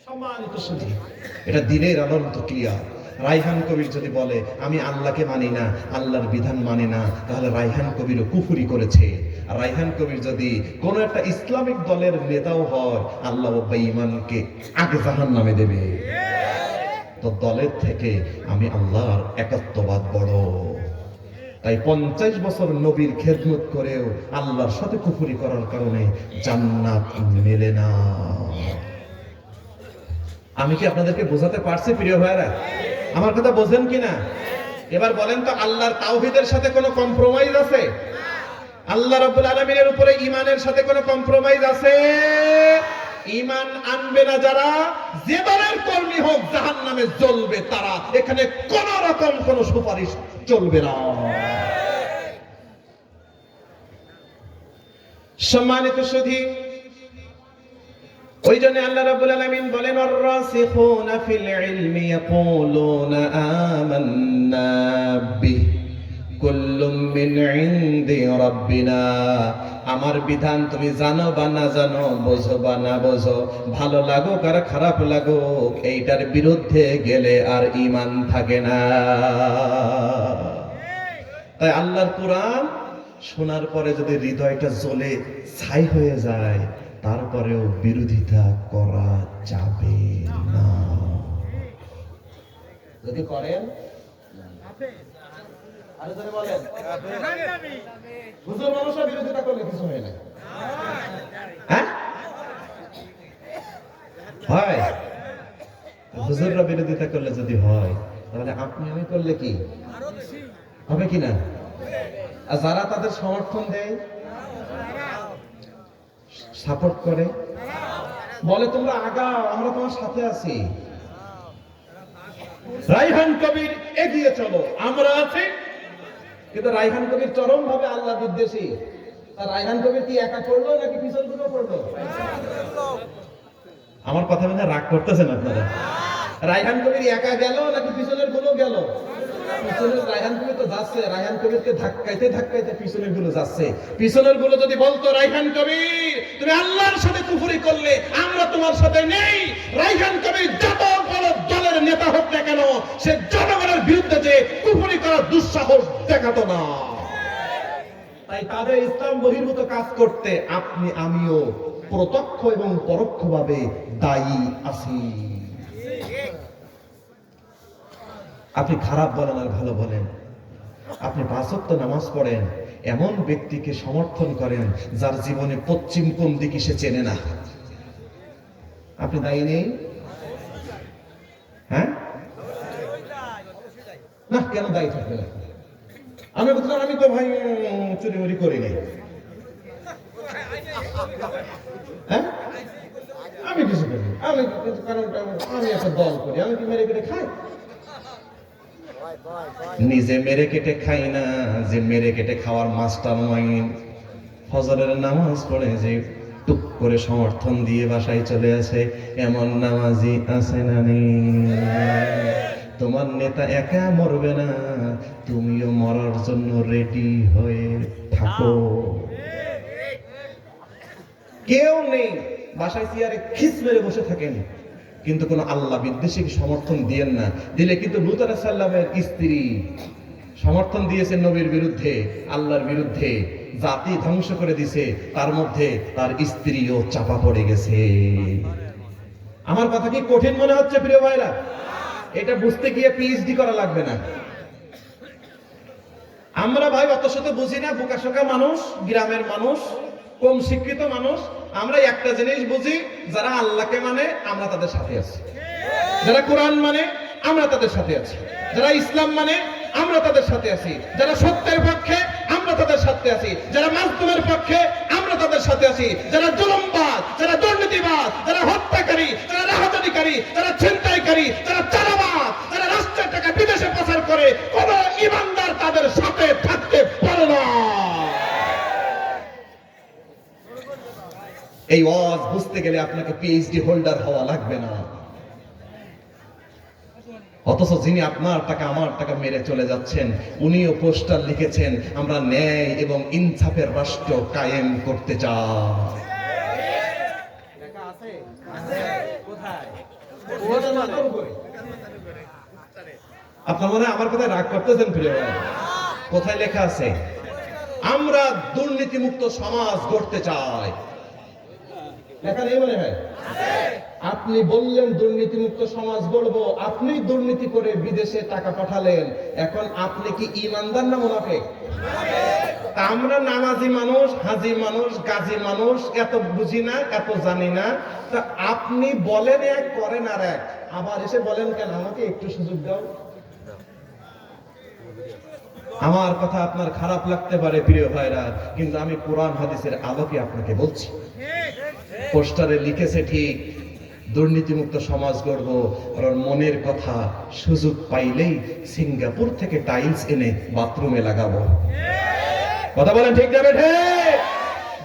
সম্মানিত সুধী, এটা দিনের আলোর মতো ক্লিয়ার। রায়হান কবির যদি বলে আমি আল্লাহকে মানি না, আল্লাহর বিধান মানি না, তাহলে রায়হান কবিরও কুফরি করেছে। আর রায়হান কবির যদি কোন একটা ইসলামিক দলের নেতাও হয়, আল্লাহ বেঈমানকে আগে জাহান্নামে দেবে। তো দলের থেকে আমি আল্লাহর একাত্মবাদ বড়। তাই 50 বছর নবীর খেদমত করেও আল্লাহর সাথে কুফরি করার কারণে জান্নাত মেলে না। আমি কি আপনাদেরকে বোঝাতে পারছি প্রিয় ভাইরা? আমার কথা বোঝেন কিনা? এবার বলেন তো, আল্লাহর তাওহীদের সাথে কোনো কম্প্রোমাইজ আছে? আল্লাহ রাব্বুল আলামিনের উপরে ঈমানের সাথে কোনো কম্প্রোমাইজ আছে? ঈমান আনবে না যারা, যে দলের কর্মী হোক জাহান্নামে জ্বলবে তারা। এখানে কোন রকম কোন সুপারিশ চলবে না। সম্মানিত সুধী, ওই জন্য আল্লাহ রাব্বুল আলামিন বলেন আর-রাসিখুনা ফিল ইলমি ইয়াকুলুনা আমান্না বিহি কুল্লুম মিন ইনদি রাব্বিনা। আমার বিধান তুমি জানো বা না জানো, বোঝো বা না বোঝো, ভালো লাগুক আর খারাপ লাগুক, এইটার বিরুদ্ধে গেলে আর ঈমান থাকে না। তাই আল্লাহর কোরআন শোনার পরে যদি হৃদয়টা জ্বলে ছাই হয়ে যায়, তারপরেও বিরোধিতা করা যাবে না। যদি করেন, হুজুর মানুষরা বিরোধিতা করলে কিছু হয় না। হ্যাঁ হয়, হুজুররা বিরোধিতা করলে যদি হয়, তাহলে আপনি আমি করলে কি হবে কিনা? আর যারা তাদের সমর্থন দেয়, সাপোর্ট করে, বলে তোমরা আগাও, আমরা তোমার সাথে আছি, রায়হান কবির এগিয়ে চলো, আমরা আছি। কিন্তু রায়হান কবির চরম ভাবে আল্লাহ বিদ্বেষী। আর রায়হান কবির কি একা পড়লো নাকি পিছন গুলো পড়লো? আমার কথা মনে রাগ করতেছেন আপনারা? রায়হান কবির একা গেল নাকি পিছনের গুলো গেল? পিছনের রায়হান কবির তো যাচ্ছে, রায়হান কবিরকে ধাক্কাইতে ধাক্কাইতে পিছনের গুলো যাচ্ছে। পিছনের গুলো যদি বলতো রায়হান কবির তুমি আল্লাহর সাথে কুফরি করলে আমরা তোমার সাথে নেই, রায়হান কবির যত বড় দলের নেতা হোক না কেন, সে জনগণের বিরুদ্ধে যে কুফরি করার দুঃসাহস দেখাতো না। তাই তাদের ইসলাম বহির্ভূত কাজ করতে আপনি আমিও প্রত্যক্ষ এবং পরোক্ষভাবে দায়ী আছি। আপনি খারাপ বলেন আর ভালো বলেন, আপনি 5 ওয়াক্ত নামাজ পড়েন, এমন ব্যক্তিকে সমর্থন করেন যার জীবনে পশ্চিম কোন দিকে সে চেনে না, আপনি দায়ী নেই? হ্যাঁ না, কেন দায়ী থাকবেন? আমি বলছিলাম আমি তো ভাই চুরি মুরি করি নাই, হ্যাঁ আমি কিছু করি, আমি কারণ আমি একটা দল করি, আমি কি মেরে কেটে খাই? নিজে মেরে কেটে খাই না, যে মেরে কেটে খাওয়ার মাস্টার মাইন্ড ফজরের নামাজ পড়ে যে টুক করে সমর্থন দিয়ে বাসায় চলে আসে, এমন নামাজি আছে না নেই? তোমার নেতা একা মরবে না, তুমিও মরার জন্য রেডি হয়ে থাকো। কেউ নেই, বাসায় চেয়ারে খিস মেরে বসে থাকেন, কিন্তু কোন আল্লাহ বিদ্বেষী সমর্থন দিয়েন না। দিলে কিন্তু লূত আলাইহিস সালামের স্ত্রী সমর্থন দিয়েছেন নবীর বিরুদ্ধে, আল্লাহর বিরুদ্ধে, জাতি ধ্বংস করে দিছে, তার মধ্যে তার স্ত্রীও চাপা পড়ে গেছে। আমার কথা কি কঠিন মনে হচ্ছে প্রিয় ভাইরা? এটা বুঝতে গিয়ে পিএইচডি করা লাগবে না। আমরা ভাই অত শত বুঝি না, বোকাশোকা মানুষ, গ্রামের মানুষ, কম শিক্ষিত মানুষ। আমরা একটা জিনিস বুঝি, যারা আল্লাহকে মানে আমরা তাদের সাথে আছি, যারা কোরআন মানে আমরা তাদের সাথে আছি, যারা ইসলাম মানে আমরা তাদের সাথে আছি, যারা সত্যের পক্ষে আমরা তাদের সাথে আছি, যারা মাজলুমের পক্ষে আমরা তাদের সাথে আছি, যারা জুলুমবাজ, যারা দুর্নীতিবাজ, যারা হত্যাকারী, যারা রাহাজানিকারী, যারা ছিনতাইকারী, যারা চাঁদাবাজ, যারা রাষ্ট্রের টাকা বিদেশে পাচার করে, কোন ঈমানদার তাদের সাথে থাকতে পারে না। এই ওয়াজ বুঝতে গেলে আপনাকে পিএইচডি হোল্ডার হওয়া লাগবে না। অথচ যিনি আপনার টাকা আমার টাকা মেরে চলে যাচ্ছেন, উনিও পোস্টার লিখেছেন আমরা ন্যায় এবং ইনসাফের রাষ্ট্র কায়েম করতে চাই। আপনার মনে হয় আমার কথায় রাগ করতেছেন প্রিয় ভাই? কোথায় লেখা আছে? আমরা দুর্নীতিমুক্ত সমাজ গড়তে চাই। লেখা নেই মনে হয়? আপনি বললেন দুর্নীতিমুক্ত সমাজ গড়বো, আপনি দুর্নীতি করে বিদেশে টাকা পাঠালেন, এখন আপনি কি ইমানদার না মুনাফিক? আমরা নামাজি মানুষ, হাজি মানুষ, গাজী মানুষ, এত বুঝি না, এত জানি না। তা আপনি বলেন এক, করেন আর এক, আবার এসে বলেন কেন আমাকে একটু সুযোগ দাও। আমার কথা আপনার খারাপ লাগতে পারে প্রিয় ভাইরা, কিন্তু আমি কোরআন হাদিসের আলোকে আপনাকে বলছি। পোস্টারে লিখেছে ঠিক, দুর্নীতিমুক্ত সমাজ গড়ব, আর মনের কথা সুযোগ পাইলেই সিঙ্গাপুর থেকে টাইলস এনে বাথরুমে লাগাবো। কথা বলেন ঠিক যাবে?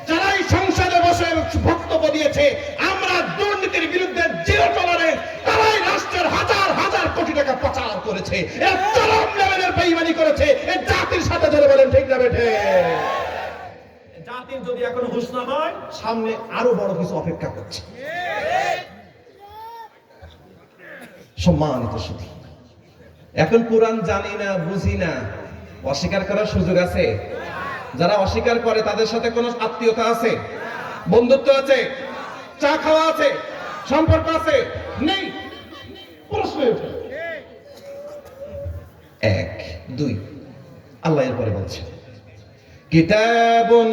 যারাই সংসদে বসে বক্তব্য দিয়েছে আমরা দুর্নীতির বিরুদ্ধে জিরো টলারেন্স, তারাই রাষ্ট্রের হাজার হাজার কোটি টাকা পাচার করেছে, এরা চরম লেভেলের বেঈমানি করেছে। এই জাতির সাথে ধরে বলেন ঠিক যাবে? জাতির যদি এখন হুঁশ না হয়, সামনে আরো বড় কিছু অপেক্ষা করছে। সম্মানিত সুধী, এখন কোরআন জানি না, বুঝি না, অস্বীকার করার সুযোগ আছে? যারা অস্বীকার করে তাদের সাথে কোনো আত্মীয়তা আছে, বন্ধুত্ব আছে, চা খাওয়া আছে, সম্পর্ক আছে? নেই। প্রশ্ন ওঠে এক, দুই, আল্লাহ এরপরে বলছে কিতাবুন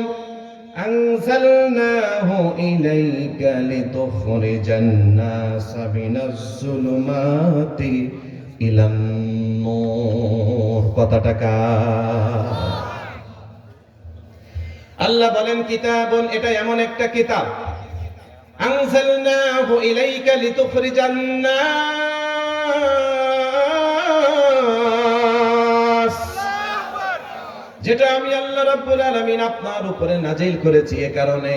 আনজালনাহু ইলাইকা লিতুখরিজান নাসা মিনাজ যুলুমাতি ইলান নূর। কথাটা কার? আল্লাহ বলেন কিতাবুন, এটা এমন একটা কিতাব, আনজালনাহু ইলাইকা লিতুখরিজান নাস, যেটা আমি আল্লাহ রাব্বুল আলামিন আপনার উপরে নাজিল করেছি এ কারণে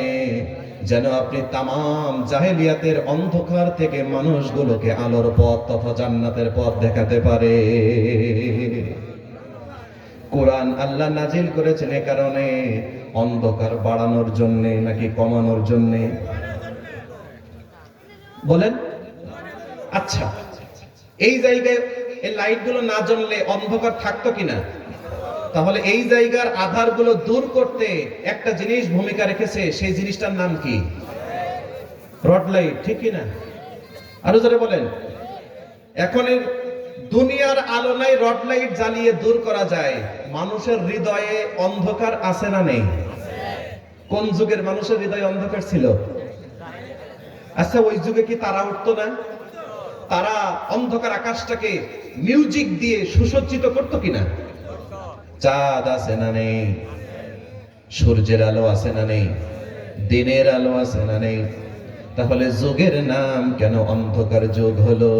যেন আপনি তামাম জাহেলিয়াতের অন্ধকার থেকে মানুষগুলোকে আলোর পথ তথা জান্নাতের পথ দেখাতে পারে। কোরআন আল্লাহ নাজিল করেছেন এ কারণে, অন্ধকার বাড়ানোর জন্য নাকি কমানোর জন্য? বলেন। আচ্ছা, এই জায়গায় এই লাইটগুলো না জ্বললে অন্ধকার থাকতো কিনা? তাহলে এই জায়গার আধারগুলো দূর করতে একটা জিনিস ভূমিকা রেখেছে, সেই জিনিসটার নাম কি? রড লাইট, ঠিক কিনা? আরো জোরে বলেন। এখন দুনিয়ার আলো নাই, রড লাইট জ্বালিয়ে দূর করা যায়। মানুষের হৃদয়ে অন্ধকার আছে না নেই? কোন যুগের মানুষের হৃদয়ে অন্ধকার ছিল? আচ্ছা, ওই যুগে কি তারা উঠতো না? তারা অন্ধকার আকাশটাকে মিউজিক দিয়ে সুসজ্জিত করতো কিনা? চাঁদ আছে না নেই? সূর্যের আলো আছে না নেই? দিনের আলো আছে না নেই? তাহলে যুগের নাম কেন অন্ধকার যুগ হলো?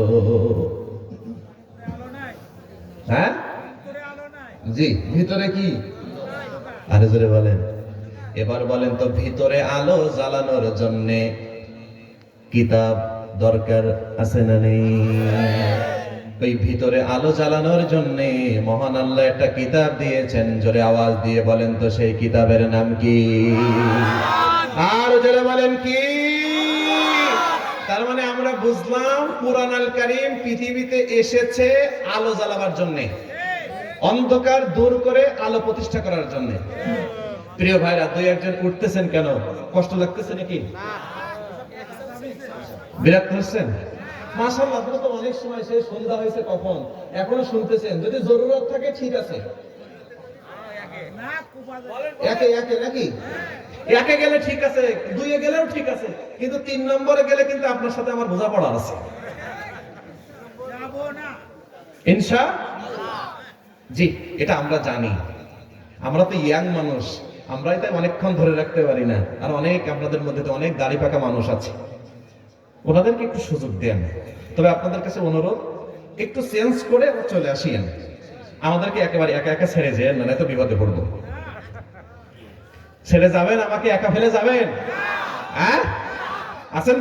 হ্যাঁ জি, ভিতরে কি? আরে জোরে বলেন। এবার বলেন তো, ভিতরে আলো জ্বালানোর জন্য কিতাব দরকার আছে না নেই? ওই ভিতরে আলো জ্বালানোর জন্য মহান আল্লাহ একটা কিতাব দিয়েছেন। জোরে আওয়াজ দিয়ে বলেন তো, সেই কিতাবের নাম কি? আর জোরে বলেন কি? তার মানে আমরা বুঝলাম কুরআন আল কারীম পৃথিবীতে এসেছে আলো জ্বালাবার জন্য, অন্ধকার দূর করে আলো প্রতিষ্ঠা করার জন্য। প্রিয় ভাইরা, দুই একজন উঠতেছেন কেন? কষ্ট লাগতেছে নাকি? বিরক্ত হচ্ছেন? মাশাআল্লাহ, আপনারা তো অনেক সময় সে সন্ধ্যা হয়েছে কখন এখনো শুনতেছেন। যদি জরুরত থাকে ঠিক আছে, একে একে নাকি? একে গেলে ঠিক আছে, দুইয়ে গেলেও ঠিক আছে, কিন্তু তিন নম্বরে গেলে কিন্তু আপনার সাথে আমার বোঝাপড়া আছে ইনশাআল্লাহ। জি, এটা আমরা জানি। আমরা তো ইয়াং মানুষ, আমরাই তাই অনেকক্ষণ ধরে রাখতে পারি না। আর অনেক আপনাদের মধ্যে তো অনেক দাড়ি পাকা মানুষ আছে, ওনাদেরকে একটু সুযোগ দেন। তবে আপনাদের কাছে অনুরোধ, একটু চেঞ্জ করে চলে আসিয়েন, আমাদেরকে একেবারে একা একা ছেড়ে যেন না, তো বিপদে পড়বো। ছেড়ে যাবেন? আমাকে একা ফেলে যাবেন? হ্যাঁ, আছেন?